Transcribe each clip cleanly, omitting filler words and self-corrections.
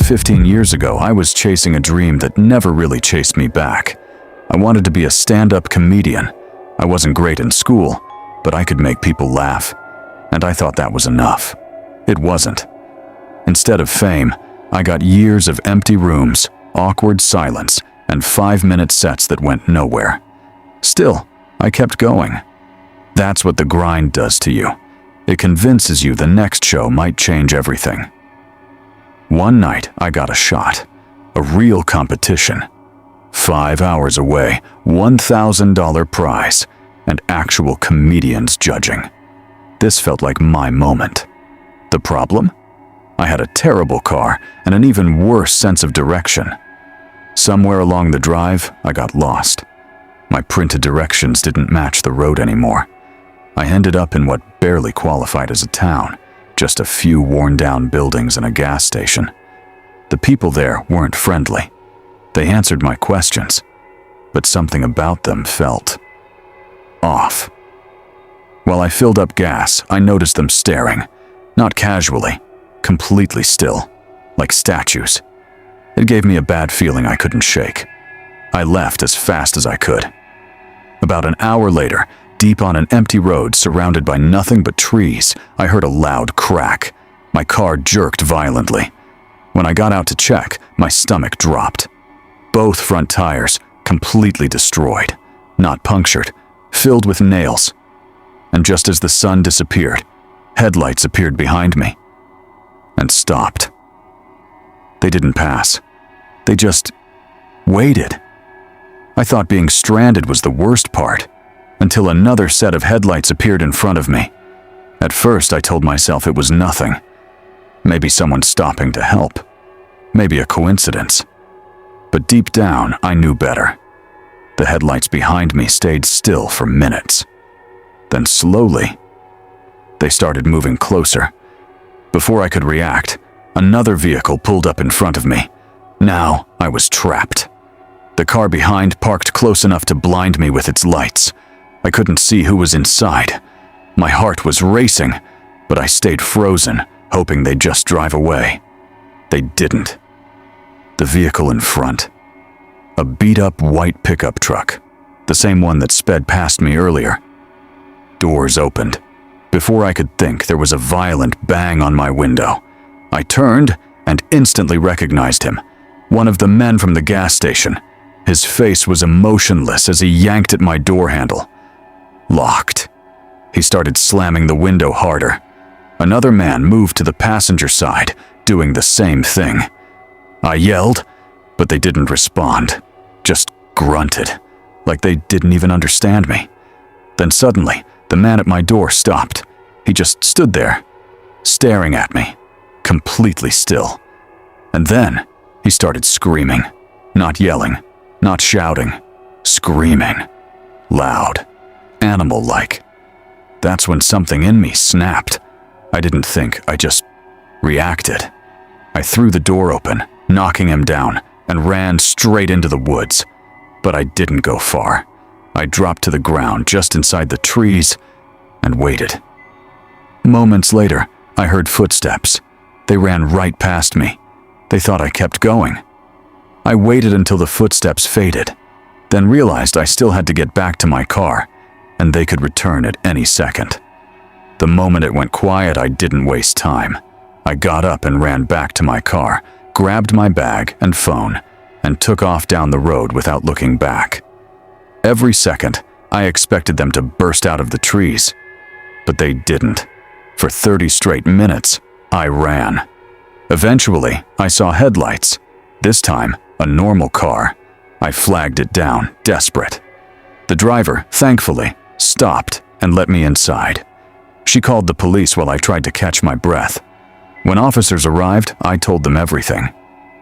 15 years ago, I was chasing a dream that never really chased me back. I wanted to be a stand-up comedian. I wasn't great in school, but I could make people laugh. And I thought that was enough. It wasn't. Instead of fame, I got years of empty rooms, awkward silence, and 5-minute sets that went nowhere. Still, I kept going. That's what the grind does to you. It convinces you the next show might change everything. One night, I got a shot. A real competition. 5 hours away, $1,000 prize, and actual comedians judging. This felt like my moment. The problem? I had a terrible car and an even worse sense of direction. Somewhere along the drive, I got lost. My printed directions didn't match the road anymore. I ended up in what barely qualified as a town, just a few worn-down buildings and a gas station. The people there weren't friendly. They answered my questions, but something about them felt off. While I filled up gas, I noticed them staring, not casually, completely still, like statues. It gave me a bad feeling I couldn't shake. I left as fast as I could. About an hour later, deep on an empty road surrounded by nothing but trees, I heard a loud crack. My car jerked violently. When I got out to check, my stomach dropped. Both front tires completely destroyed, not punctured, filled with nails. And just as the sun disappeared, headlights appeared behind me and stopped. They didn't pass. They just waited. I thought being stranded was the worst part, until another set of headlights appeared in front of me. At first, I told myself it was nothing. Maybe someone stopping to help. Maybe a coincidence. But deep down, I knew better. The headlights behind me stayed still for minutes. Then slowly, they started moving closer. Before I could react, another vehicle pulled up in front of me. Now I was trapped. The car behind parked close enough to blind me with its lights. I couldn't see who was inside. My heart was racing, but I stayed frozen, hoping they'd just drive away. They didn't. The vehicle in front. A beat-up white pickup truck, the same one that sped past me earlier. Doors opened. Before I could think, there was a violent bang on my window. I turned and instantly recognized him. One of the men from the gas station. His face was emotionless as he yanked at my door handle. Locked. He started slamming the window harder. Another man moved to the passenger side, doing the same thing. I yelled, but they didn't respond, just grunted, like they didn't even understand me. Then suddenly, the man at my door stopped. He just stood there, staring at me, completely still. And then, he started screaming, not yelling, not shouting, screaming, loud, animal-like. That's when something in me snapped. I didn't think, I just reacted. I threw the door open, knocking him down, and ran straight into the woods. But I didn't go far. I dropped to the ground just inside the trees and waited. Moments later, I heard footsteps. They ran right past me. They thought I kept going. I waited until the footsteps faded, then realized I still had to get back to my car, and they could return at any second. The moment it went quiet, I didn't waste time. I got up and ran back to my car, grabbed my bag and phone, and took off down the road without looking back. Every second, I expected them to burst out of the trees, but they didn't. For 30 straight minutes, I ran. Eventually, I saw headlights. This time, a normal car. I flagged it down, desperate. The driver, thankfully, stopped and let me inside. She called the police while I tried to catch my breath. When officers arrived, I told them everything.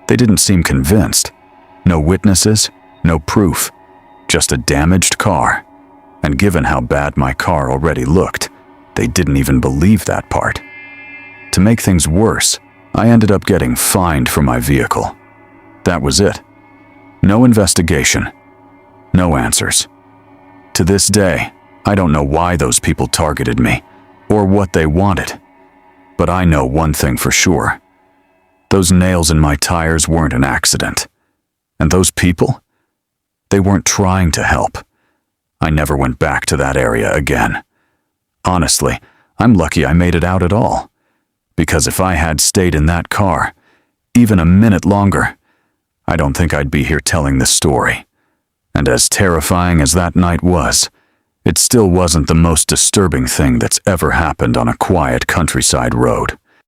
They didn't seem convinced. No witnesses, no proof, just a damaged car. And given how bad my car already looked, they didn't even believe that part. To make things worse, I ended up getting fined for my vehicle. That was it. No investigation. No answers. To this day, I don't know why those people targeted me, or what they wanted. But I know one thing for sure. Those nails in my tires weren't an accident. And those people? They weren't trying to help. I never went back to that area again. Honestly, I'm lucky I made it out at all. Because if I had stayed in that car, even a minute longer, I don't think I'd be here telling this story. And as terrifying as that night was, it still wasn't the most disturbing thing that's ever happened on a quiet countryside road.